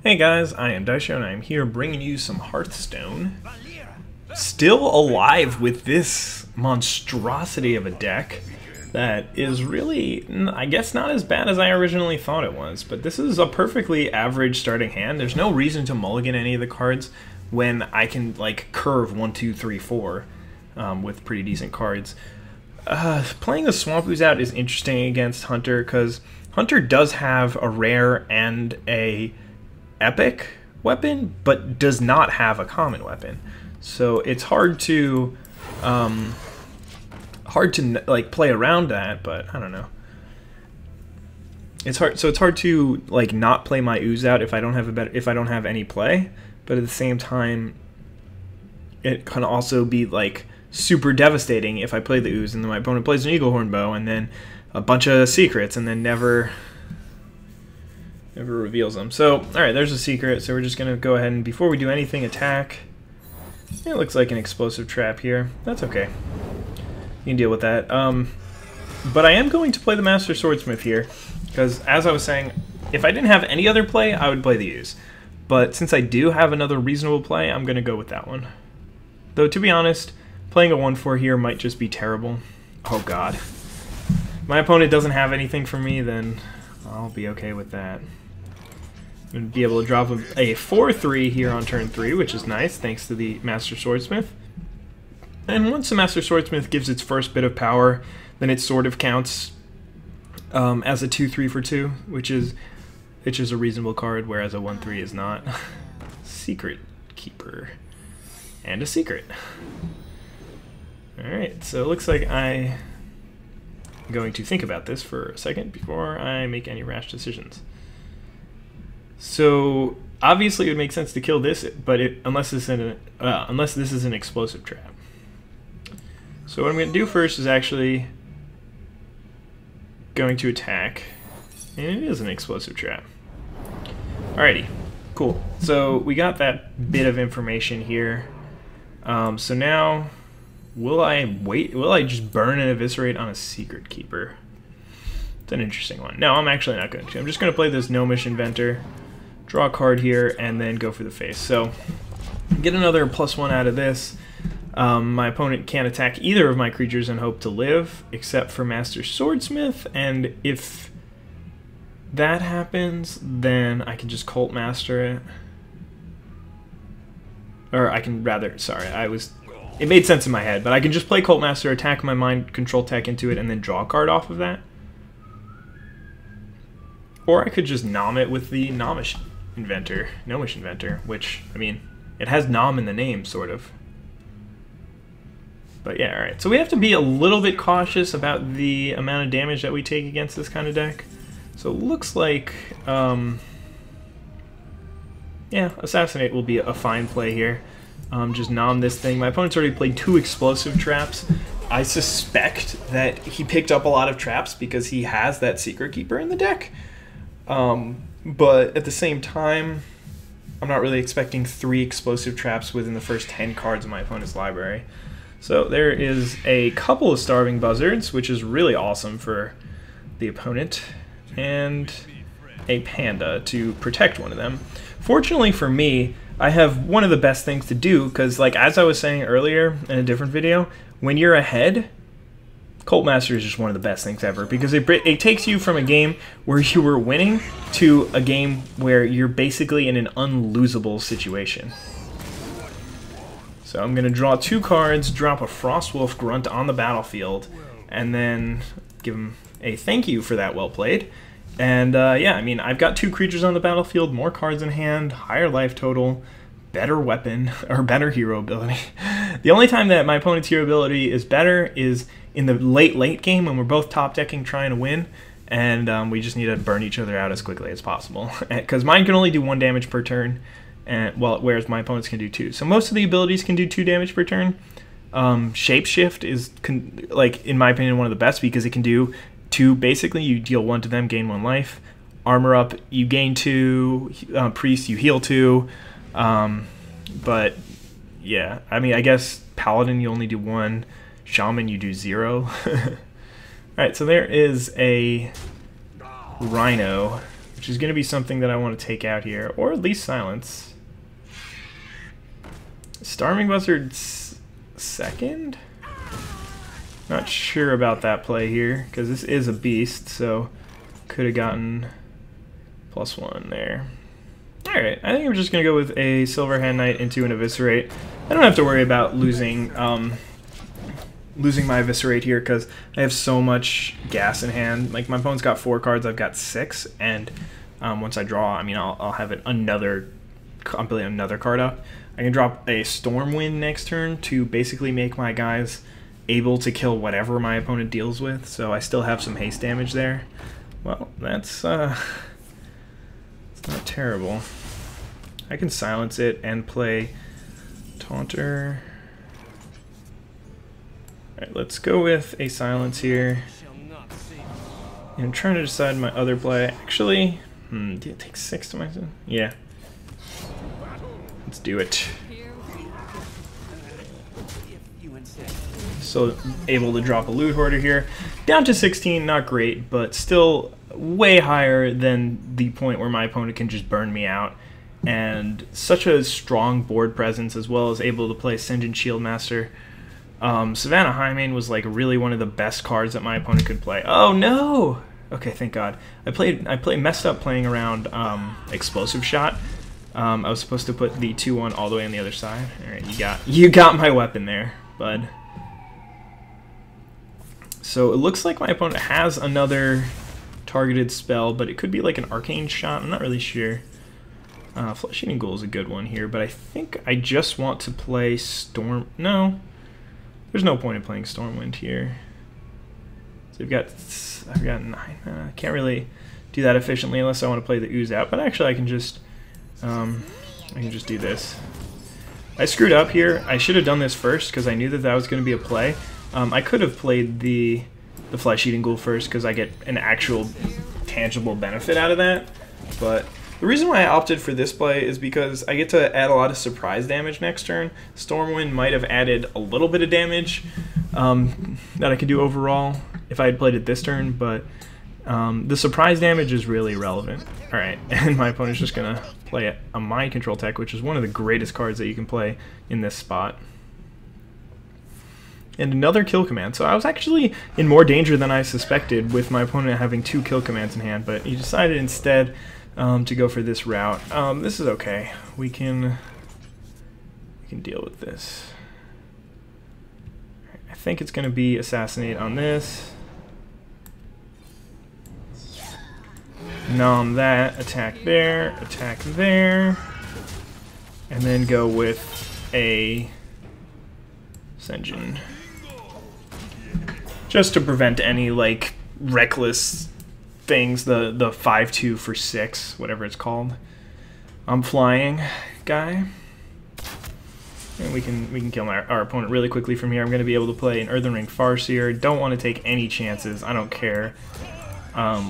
Hey guys, I am Daisho and I am here bringing you some Hearthstone. Still alive with this monstrosity of a deck that is really, I guess, not as bad as I originally thought it was. But this is a perfectly average starting hand. There's no reason to mulligan any of the cards when I can, like, curve 1, 2, 3, 4 with pretty decent cards. Playing the Swamp Ooze out is interesting against Hunter because Hunter does have a rare and a epic weapon, but does not have a common weapon. So it's hard to like play around that, but I don't know. It's hard. So it's hard to like not play my Ooze out if I don't have any play, but at the same time, it can also be like super devastating if I play the Ooze and then my opponent plays an Eaglehorn Bow and then a bunch of secrets and then never reveals them. So, alright, there's a secret, so we're just going to go ahead and, before we do anything, attack. It looks like an explosive trap here. That's okay. You can deal with that. But I am going to play the Master Swordsmith here, because, as I was saying, if I didn't have any other play, I would play the Ooze. But since I do have another reasonable play, I'm going to go with that one. Though, to be honest, playing a 1/4 here might just be terrible. Oh god. If my opponent doesn't have anything for me, then I'll be okay with that. I'm going to be able to drop a 4/3 here on turn 3, which is nice, thanks to the Master Swordsmith. And once the Master Swordsmith gives its first bit of power, then it sort of counts as a 2/3 for 2, which is a reasonable card, whereas a 1/3 is not. Secret Keeper. And a secret. Alright, so it looks like I'm going to think about this for a second before I make any rash decisions. So obviously it would make sense to kill this, but unless this is an explosive trap. So what I'm going to do first is actually going to attack, and it is an explosive trap. Alrighty, cool. So we got that bit of information here. So now, will I wait? Will I just burn and eviscerate on a Secret Keeper? It's an interesting one. No, I'm actually not going to. I'm just going to play this Gnomish Inventor, draw a card here, and then go for the face. So, get another +1 out of this. My opponent can't attack either of my creatures and hope to live, except for Master Swordsmith, and if that happens, then I can just Cult Master it. Or I can rather, sorry, it made sense in my head, but I can just play Cult Master, attack my Mind Control tech into it, and then draw a card off of that. Or I could just nom it with the Gnomish Inventor, which, I mean, it has nom in the name, sort of. But yeah, alright. So we have to be a little bit cautious about the amount of damage that we take against this kind of deck. So it looks like, yeah, Assassinate will be a fine play here. Just nom this thing. My opponent's already played 2 explosive traps. I suspect that he picked up a lot of traps because he has that Secret Keeper in the deck. But at the same time, I'm not really expecting 3 explosive traps within the first 10 cards of my opponent's library. So there is a couple of Starving Buzzards, which is really awesome for the opponent, and a Panda to protect one of them. Fortunately for me, I have one of the best things to do, because like as I was saying earlier in a different video, when you're ahead, Cult Master is just one of the best things ever, because it takes you from a game where you were winning to a game where you're basically in an unlosable situation. So I'm going to draw 2 cards, drop a Frostwolf Grunt on the battlefield, and then give him a thank you for that well played. And yeah, I mean, I've got 2 creatures on the battlefield, more cards in hand, higher life total, better weapon, or better hero ability. The only time that my opponent's hero ability is better is in the late game when we're both top decking trying to win, and we just need to burn each other out as quickly as possible. Because mine can only do 1 damage per turn, and well, whereas my opponents can do 2. So most of the abilities can do 2 damage per turn. Shapeshift is, like, in my opinion, one of the best because it can do 2. Basically, you deal 1 to them, gain 1 life. Armor Up, you gain 2. Priest, you heal 2. But yeah, I mean, I guess Paladin, you only do 1. Shaman, you do 0. Alright, so there is a Rhino which is going to be something that I want to take out here, or at least silence. Starving Buzzard's second? Not sure about that play here, because this is a beast, so could have gotten +1 there. Alright, I think I'm just going to go with a Silver Hand Knight into an Eviscerate. I don't have to worry about losing my Eviscerate here, because I have so much gas in hand. Like, my opponent's got 4 cards, I've got 6, and once I draw, I mean, I'll have completely another card up. I can drop a Stormwind next turn to basically make my guys able to kill whatever my opponent deals with, so I still have some haste damage there. Well, that's it's not terrible. I can silence it and play Taunter. Alright, let's go with a silence here. And I'm trying to decide my other play. Actually, did it take 6 to my... Yeah. Let's do it. So able to drop a Loot Hoarder here. Down to 16, not great, but still way higher than the point where my opponent can just burn me out. And such a strong board presence, as well as able to play Ascendant Shieldmaster. Savannah Highmane was like really one of the best cards that my opponent could play. Oh no! Okay, thank God. I messed up playing around Explosive Shot. I was supposed to put the 2/1 all the way on the other side. Alright, you got my weapon there, bud. So it looks like my opponent has another targeted spell, but it could be like an Arcane Shot. I'm not really sure. Flesh Eating Ghoul is a good one here, but I think I just want to play Storm... No. There's no point in playing Stormwind here. So I've got 9. I can't really do that efficiently unless I want to play the Ooze out, but actually I can just do this. I screwed up here. I should have done this first because I knew that that was going to be a play. I could have played the Flesh Eating Ghoul first because I get an actual tangible benefit out of that, but the reason why I opted for this play is because I get to add a lot of surprise damage next turn. Stormwind might have added a little bit of damage that I could do overall if I had played it this turn, but the surprise damage is really relevant. Alright, and my opponent's just going to play a Mind Control Tech, which is one of the greatest cards that you can play in this spot. And another kill command. So I was actually in more danger than I suspected with my opponent having 2 kill commands in hand, but he decided instead to go for this route. This is okay. We can deal with this. I think it's going to be Assassinate on this. Nom that, attack there, and then go with a Senjin. Just to prevent any, like, reckless things, the 5-2 for 6, whatever it's called. I'm flying guy. And we can kill our opponent really quickly from here. I'm going to be able to play an Earthen Ring Farseer. Don't want to take any chances. I don't care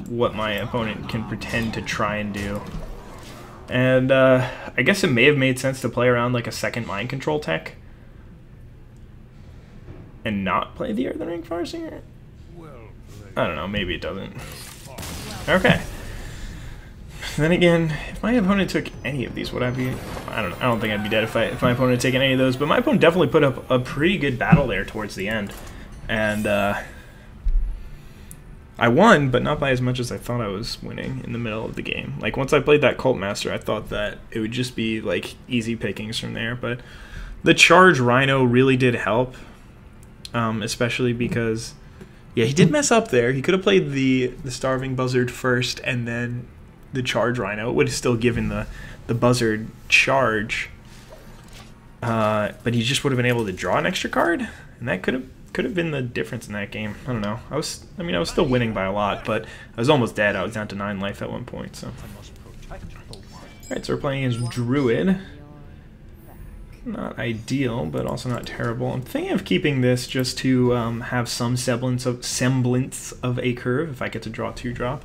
what my opponent can pretend to try and do. And I guess it may have made sense to play around like a second Mind Control Tech and not play the Earthen Ring Farseer. I don't know, maybe it doesn't. Okay. Then again, if my opponent took any of these, would I be... I don't think I'd be dead if my opponent had taken any of those, but my opponent definitely put up a pretty good battle there towards the end. And I won, but not by as much as I thought I was winning in the middle of the game. Like, once I played that Cult Master, I thought that it would just be, like, easy pickings from there, but the Charge Rhino really did help, especially because... Yeah, he did mess up there. He could have played the Starving Buzzard first and then the Charge Rhino. It would have still given the Buzzard charge, but he just would have been able to draw an extra card, and that could have been the difference in that game. I don't know. I was still winning by a lot, but I was almost dead. I was down to 9 life at one point. So, all right, so we're playing as Druid. Not ideal, but also not terrible. I'm thinking of keeping this just to have some semblance of a curve if I get to draw 2-drop.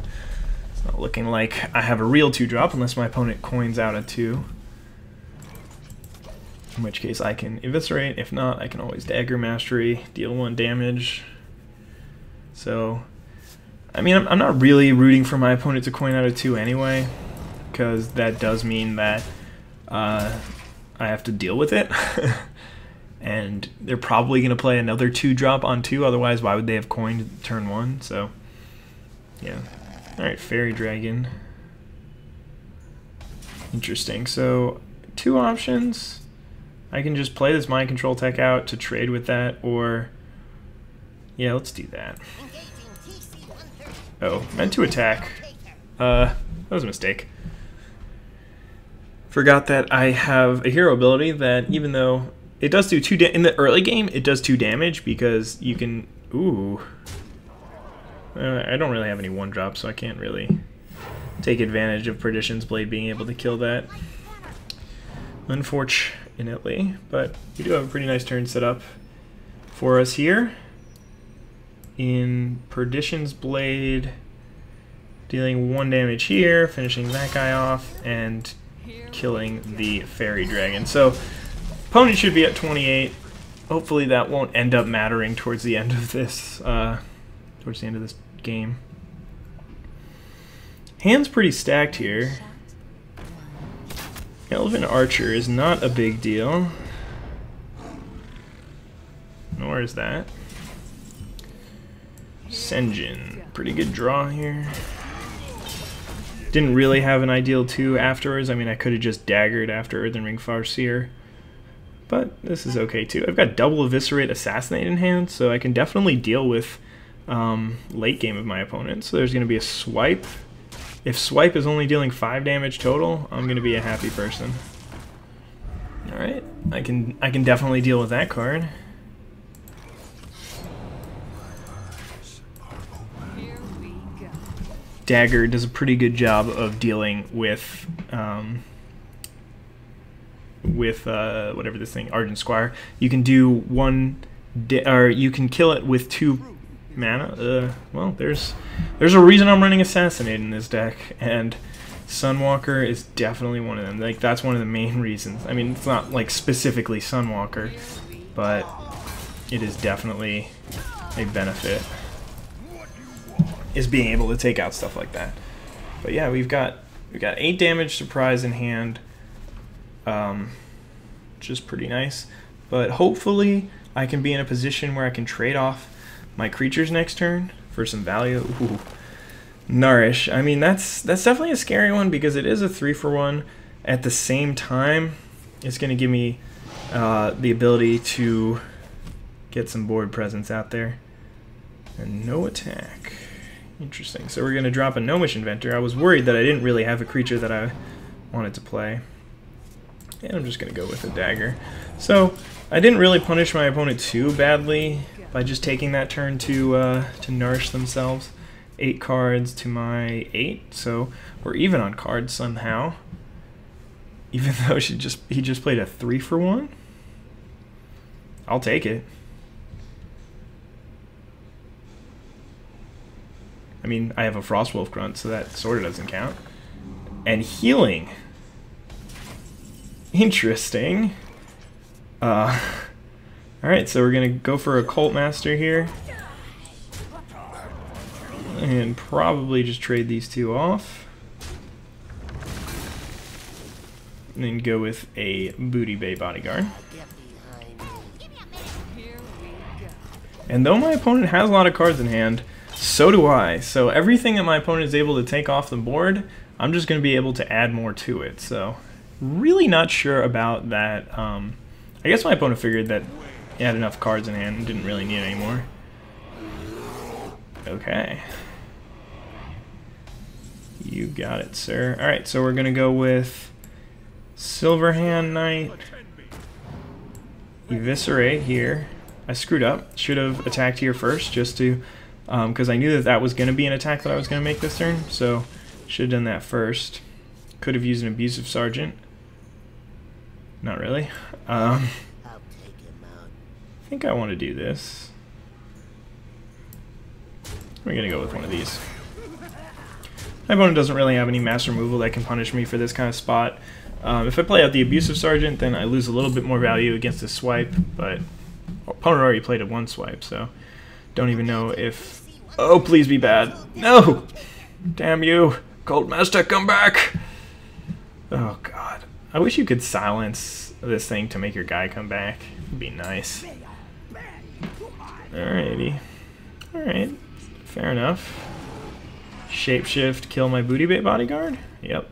It's not looking like I have a real 2-drop unless my opponent coins out a 2. In which case I can Eviscerate. If not, I can always Dagger Mastery, deal 1 damage. So I mean, I'm not really rooting for my opponent to coin out of 2 anyway, because that does mean that I have to deal with it. And they're probably going to play another 2-drop on 2, otherwise why would they have coined turn 1? So, yeah. Alright, Fairy Dragon. Interesting. So, 2 options. I can just play this Mind Control tech out to trade with that, or... yeah, let's do that. Oh, meant to attack. That was a mistake. Forgot that I have a hero ability that, even though it does do 2 in the early game, it does 2 damage because you can... ooh. I don't really have any 1-drop, so I can't really take advantage of Perdition's Blade being able to kill that. Unfortunately, but we do have a pretty nice turn set up for us here. In Perdition's Blade, dealing 1 damage here, finishing that guy off, and killing the Fairy Dragon. So, opponent should be at 28. Hopefully that won't end up mattering towards the end of this game. Hand's pretty stacked here. Elven Archer is not a big deal. Nor is that. Senjin, pretty good draw here. Didn't really have an ideal 2 afterwards. I mean, I could have just daggered after Earthen Ring Farseer. But this is okay too. I've got double Eviscerate Assassinate in hand, so I can definitely deal with late game of my opponent. So there's going to be a Swipe. If Swipe is only dealing 5 damage total, I'm going to be a happy person. Alright, I can definitely deal with that card. Dagger does a pretty good job of dealing with whatever this thing, Argent Squire. You can do 1, or you can kill it with 2 mana. Well, there's a reason I'm running Assassinate in this deck, and Sunwalker is definitely one of them. Like, that's one of the main reasons. I mean, it's not like specifically Sunwalker, but it is definitely a benefit, is being able to take out stuff like that. But yeah, we've got 8 damage surprise in hand, which is pretty nice. But hopefully I can be in a position where I can trade off my creatures next turn for some value. Ooh. Nourish. I mean, that's definitely a scary one because it is a 3-for-1. At the same time, it's going to give me the ability to get some board presence out there. And no attack. Interesting. So we're going to drop a Gnomish Inventor. I was worried that I didn't really have a creature that I wanted to play. And I'm just going to go with a dagger. So I didn't really punish my opponent too badly by just taking that turn to nourish themselves. 8 cards to my 8, so we're even on cards somehow. Even though he just played a 3-for-1. I'll take it. I mean, I have a Frostwolf Grunt, so that sort of doesn't count. And healing. Interesting. Alright, so we're going to go for a Cult Master here. And probably just trade these 2 off. And then go with a Booty Bay Bodyguard. And though my opponent has a lot of cards in hand, so do I. So everything that my opponent is able to take off the board, I'm just going to be able to add more to it. So really not sure about that. I guess my opponent figured that he had enough cards in hand and didn't really need any more. Okay. You got it, sir. Alright, so we're going to go with Silverhand Knight. Eviscerate here. I screwed up. Should have attacked here first, just to... because I knew that that was going to be an attack that I was going to make this turn, so should have done that first. Could have used an Abusive Sergeant. Not really. I think I want to do this. We're going to go with one of these. My opponent doesn't really have any mass removal that can punish me for this kind of spot. If I play out the Abusive Sergeant, then I lose a little bit more value against the swipe, but opponent already played a 1 swipe, so don't even know if Oh, please be bad. No! Damn you. Cold Master, come back! Oh, God. I wish you could silence this thing to make your guy come back. It'd be nice. Alrighty. Alright. Fair enough. Shapeshift, kill my booty bait bodyguard? Yep.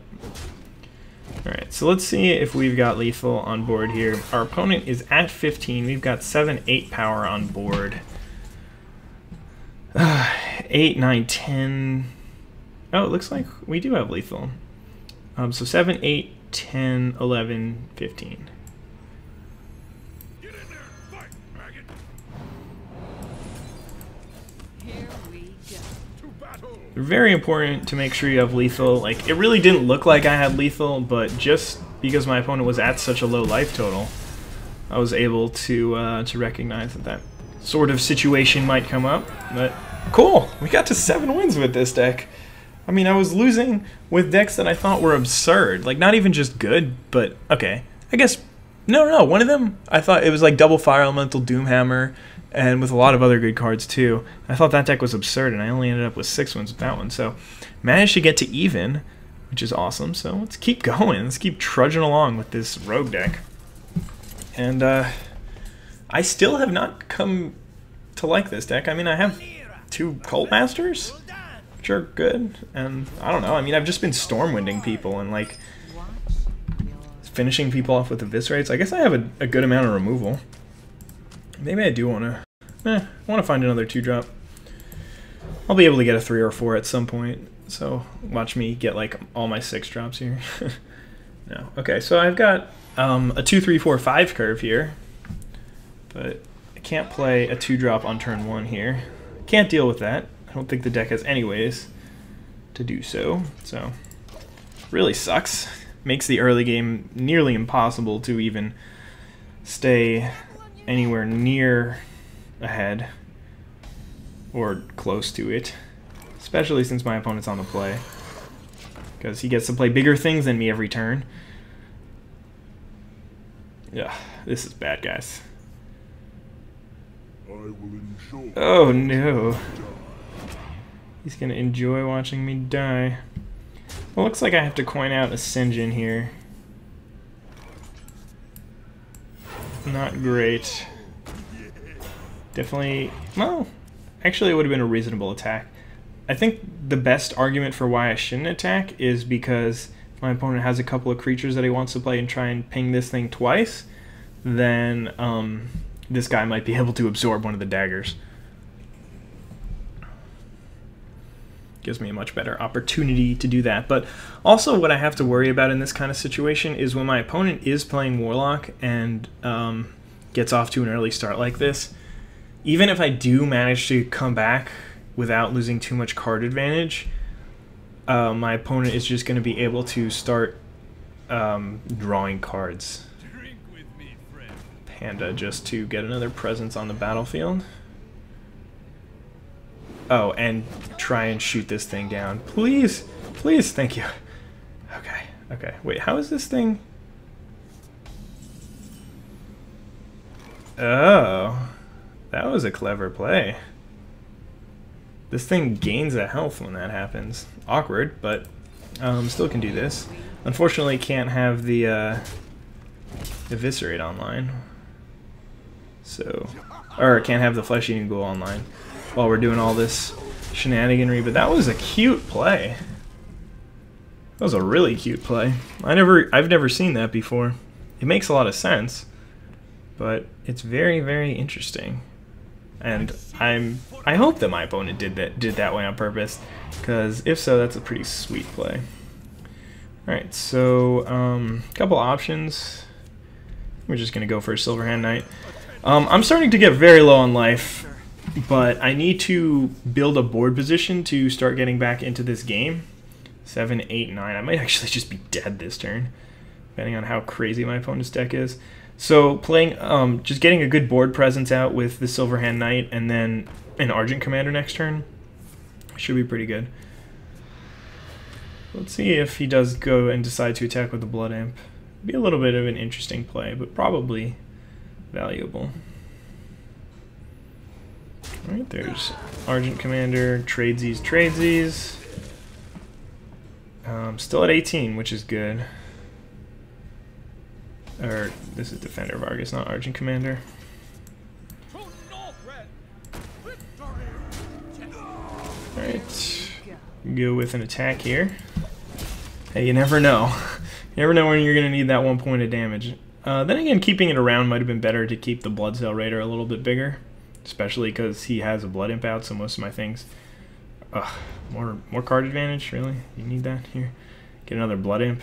Alright, so let's see if we've got lethal on board here. Our opponent is at 15. We've got 7-8 power on board. 8, 9, 10. Oh, it looks like we do have lethal. So 7, 8, 10, 11, 15. Get in there, fight, dragon. Here we go. To battle. Very important to make sure you have lethal. Like, it really didn't look like I had lethal, but just because my opponent was at such a low life total, I was able to recognize that that sort of situation might come up. But cool, we got to 7 wins with this deck. I mean, I was losing with decks that I thought were absurd. Like, not even just good, but okay. I guess, no, one of them, I thought it was like double Fire Elemental Doomhammer, and with a lot of other good cards too. I thought that deck was absurd, and I only ended up with 6 wins with that one. So, managed to get to even, which is awesome. So, let's keep going. Let's keep trudging along with this rogue deck. And, I still have not come to like this deck. I mean, I have 2 Cult Masters, which are good, and I don't know. I mean, I've just been Stormwinding people and, like, finishing people off with Eviscerates. I guess I have a good amount of removal. Maybe I do want to find another 2-drop. I'll be able to get a 3 or 4 at some point, so watch me get, like, all my 6 drops here. No. Okay, so I've got a 2, 3, 4, 5 curve here, but I can't play a 2-drop on turn 1 here. Can't deal with that. I don't think the deck has any ways to do so, so really sucks. Makes the early game nearly impossible to even stay anywhere near ahead or close to it, especially since my opponent's on the play, because he gets to play bigger things than me every turn. Yeah, this is bad, guys. Oh no. He's gonna enjoy watching me die. Well, looks like I have to coin out a Sinjin here. Not great. Definitely, well, actually it would have been a reasonable attack. I think the best argument for why I shouldn't attack is because if my opponent has a couple of creatures that he wants to play and try and ping this thing twice, then this guy might be able to absorb one of the daggers. Gives me a much better opportunity to do that. But also what I have to worry about in this kind of situation is when my opponent is playing Warlock and gets off to an early start like this, even if I do manage to come back without losing too much card advantage, my opponent is just going to be able to start drawing cards. Drink with me, friend. Panda just to get another presence on the battlefield. Oh, and try and shoot this thing down. Please! Please, thank you. Okay, okay. Wait, how is this thing? Oh, that was a clever play. This thing gains a health when that happens. Awkward, but still can do this. Unfortunately, can't have the Eviscerate online. So, or can't have the Flesh Eating Ghoul online while we're doing all this shenaniganry, but that was a cute play. That was a really cute play. I've never seen that before. It makes a lot of sense, but it's very, very interesting. And I hope that my opponent did that way on purpose, because if so, that's a pretty sweet play. Alright, so a couple options. We're just gonna go for a Silverhand Knight. I'm starting to get very low on life, but I need to build a board position to start getting back into this game. 7, 8, 9. I might actually just be dead this turn, depending on how crazy my opponent's deck is. So playing, just getting a good board presence out with the Silverhand Knight and then an Argent Commander next turn should be pretty good. Let's see if he does go and decide to attack with the Blood Imp. Be a little bit of an interesting play, but probably valuable. Alright, there's Argent Commander, tradesies. Still at 18, which is good. Or, this is Defender Vargas, not Argent Commander. Alright, go with an attack here. Hey, you never know. You never know when you're going to need that 1 point of damage. Then again, keeping it around might have been better to keep the Bloodsail Raider a little bit bigger. Especially because he has a Blood Imp out, so most of my things... Ugh, more card advantage, really? You need that here? Get another Blood Imp.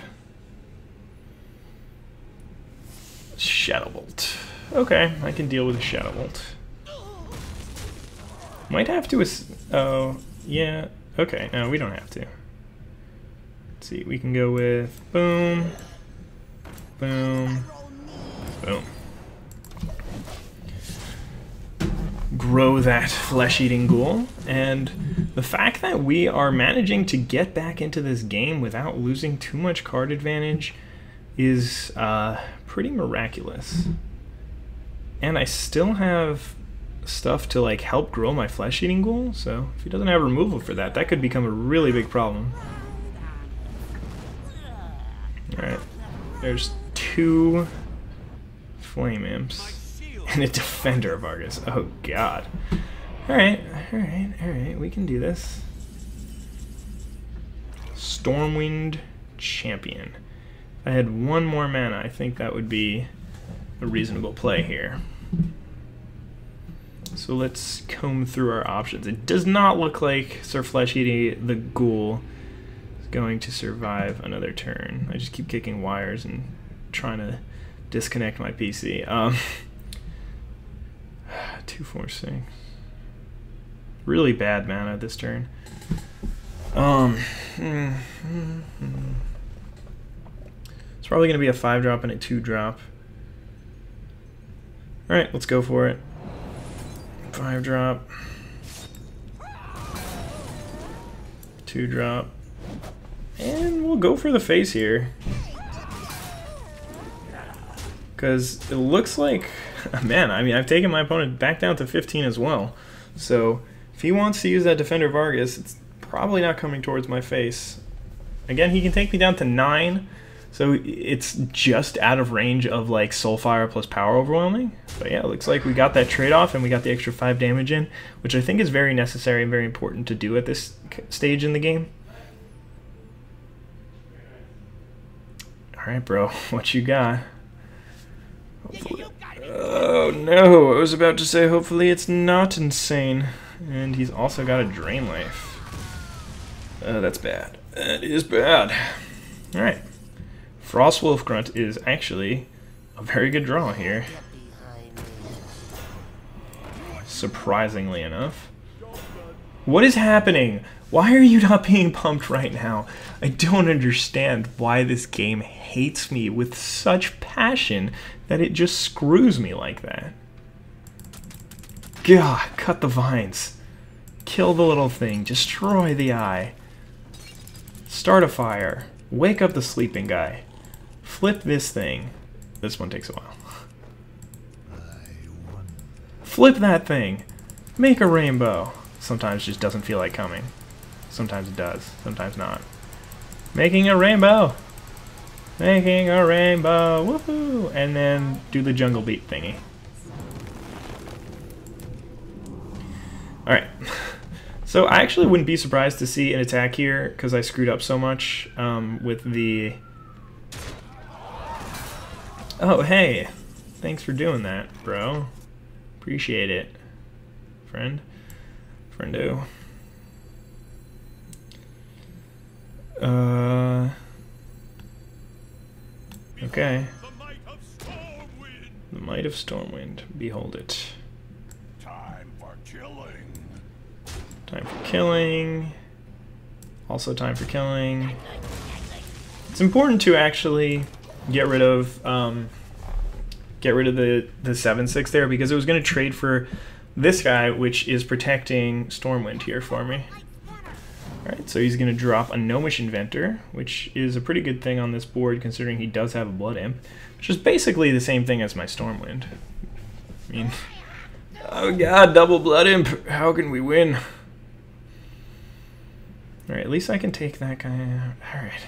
Shadow Bolt. Okay, I can deal with a Shadow Bolt. Might have to... Oh, yeah. Okay, no, we don't have to. Let's see, we can go with... Boom. Boom. Boom. Grow that flesh-eating ghoul, and the fact that we are managing to get back into this game without losing too much card advantage is pretty miraculous. And I still have stuff to like help grow my flesh-eating ghoul, so if he doesn't have removal for that, that could become a really big problem. Alright, there's 2 Flame Imps. And a Defender of Vargas. Oh god. Alright, we can do this. Stormwind Champion. If I had 1 more mana, I think that would be a reasonable play here. So let's comb through our options. It does not look like Sir Flesh-Eating the Ghoul is going to survive another turn. I just keep kicking wires and trying to disconnect my PC. 2, 4, 6. Really bad mana this turn. It's probably going to be a 5-drop and a 2-drop. Alright, let's go for it. 5-drop. 2-drop. And we'll go for the face here. Because it looks like... Man, I mean, I've taken my opponent back down to 15 as well. So, if he wants to use that Defender Vargas, it's probably not coming towards my face. Again, he can take me down to 9, so it's just out of range of, like, Soulfire plus Power Overwhelming. But yeah, it looks like we got that trade-off, and we got the extra 5 damage in, which I think is very necessary and very important to do at this stage in the game. Alright, bro, what you got? Hopefully. Oh no, I was about to say hopefully it's not insane. And he's also got a Drain Life. That's bad. That is bad. Alright. Frostwolf Grunt is actually a very good draw here. Surprisingly enough. What is happening? Why are you not being pumped right now? I don't understand why this game hates me with such passion that it just screws me like that. God, cut the vines. Kill the little thing. Destroy the eye. Start a fire. Wake up the sleeping guy. Flip this thing. This one takes a while. Flip that thing. Make a rainbow. Sometimes it just doesn't feel like coming. Sometimes it does. Sometimes not. Making a rainbow. Making a rainbow. Woohoo! And then do the jungle beat thingy. Alright. So I actually wouldn't be surprised to see an attack here because I screwed up so much with the... Oh, hey. Thanks for doing that, bro. Appreciate it. Friend. Friendo. Okay. The Might of Stormwind. Behold it. Time for killing. Time for killing. Also time for killing. It's important to actually get rid of the 7/6 there because it was going to trade for this guy, which is protecting Stormwind here for me. Alright, so he's going to drop a Gnomish Inventor, which is a pretty good thing on this board considering he does have a Blood Imp, which is basically the same thing as my Stormwind. I mean, Oh god, double Blood Imp. How can we win? Alright, at least I can take that guy out. Alright.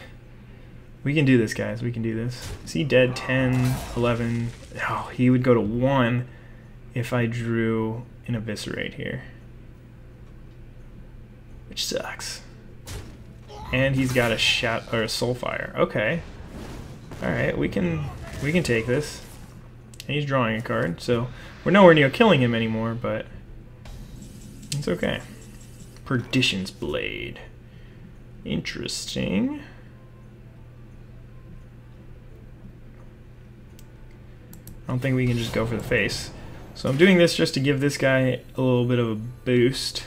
We can do this, guys. We can do this. Is he dead? 10, 11. Oh, he would go to 1 if I drew an Eviscerate here. Which sucks. And he's got a shot or a Soulfire. Okay. Alright, we can take this. And he's drawing a card, so we're nowhere near killing him anymore, but it's okay. Perdition's Blade. Interesting. I don't think we can just go for the face. So I'm doing this just to give this guy a little bit of a boost.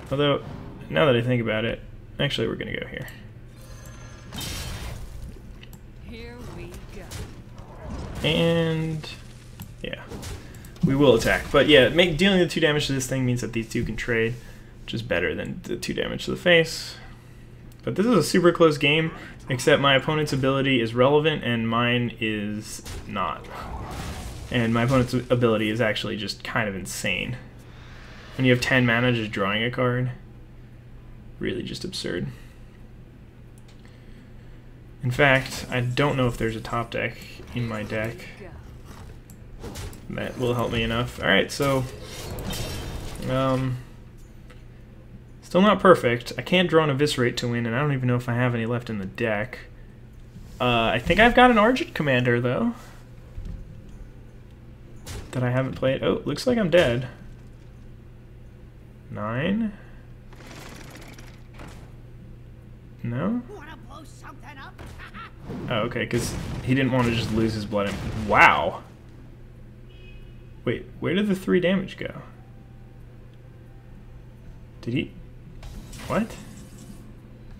Although, now that I think about it, actually we're going to go here. Here we go. And yeah, we will attack. But yeah, dealing the 2 damage to this thing means that these two can trade, which is better than the 2 damage to the face. But this is a super close game, except my opponent's ability is relevant and mine is not. And my opponent's ability is actually just kind of insane. When you have 10 mana just drawing a card, really just absurd. In fact, I don't know if there's a top deck in my deck. That will help me enough. Alright, so still not perfect. I can't draw an Eviscerate to win, and I don't even know if I have any left in the deck. I think I've got an Argent Commander, though, that I haven't played. Oh, looks like I'm dead. 9? No? Oh, okay, because he didn't want to just lose his blood. Wow! Wait, where did the 3 damage go? Did he... What? What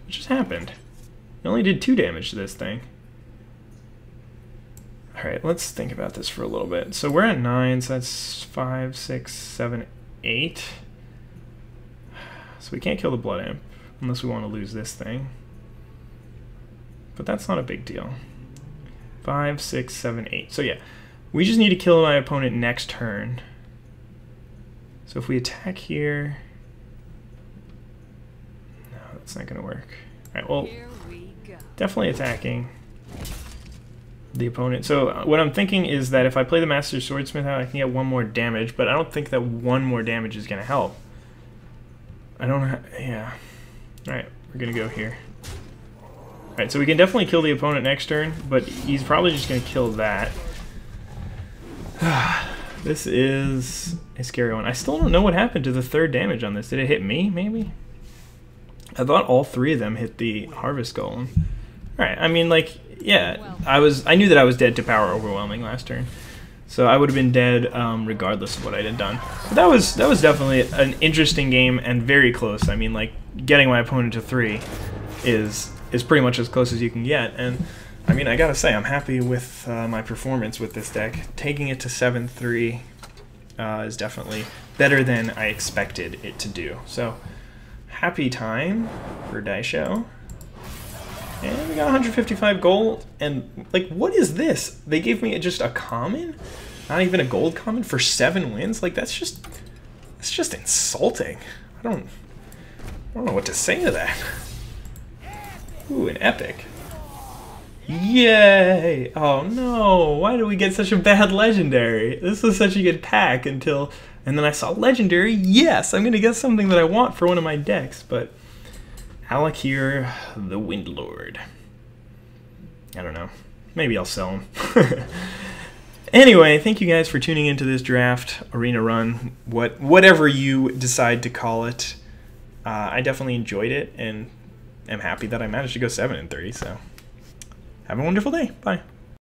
just happened? He only did 2 damage to this thing. Alright, let's think about this for a little bit. So we're at 9, so that's 5, 6, 7, 8. So we can't kill the Blood Imp unless we want to lose this thing. But that's not a big deal. 5, 6, 7, 8. So yeah, we just need to kill my opponent next turn. So if we attack here... No, that's not going to work. Alright, well, definitely attacking the opponent. So what I'm thinking is that if I play the Master Swordsmith out, I can get 1 more damage, but I don't think that 1 more damage is going to help. I don't have... Yeah. Alright, we're going to go here. Alright, so we can definitely kill the opponent next turn, but he's probably just going to kill that. This is a scary one. I still don't know what happened to the 3rd damage on this. Did it hit me, maybe? I thought all 3 of them hit the Harvest Golem. Alright, I mean, like, yeah, I knew that I was dead to Power Overwhelming last turn. So I would have been dead regardless of what I had done. But that was definitely an interesting game and very close. I mean, like, getting my opponent to 3 is pretty much as close as you can get. And I mean, I gotta say, I'm happy with my performance with this deck. Taking it to 7-3 is definitely better than I expected it to do. So happy time for IzDaisho. And we got 155 gold, and like, what is this? They gave me just a common? Not even a gold common for 7 wins? Like, that's just insulting. I don't know what to say to that. Ooh, an epic. Yay! Oh no, why did we get such a bad legendary? This was such a good pack until, and then I saw legendary. Yes, I'm gonna get something that I want for one of my decks, but Alec here, the Windlord. I don't know. Maybe I'll sell him. Anyway, thank you guys for tuning into this draft, arena run, whatever you decide to call it. I definitely enjoyed it, and am happy that I managed to go 7-3, so have a wonderful day. Bye.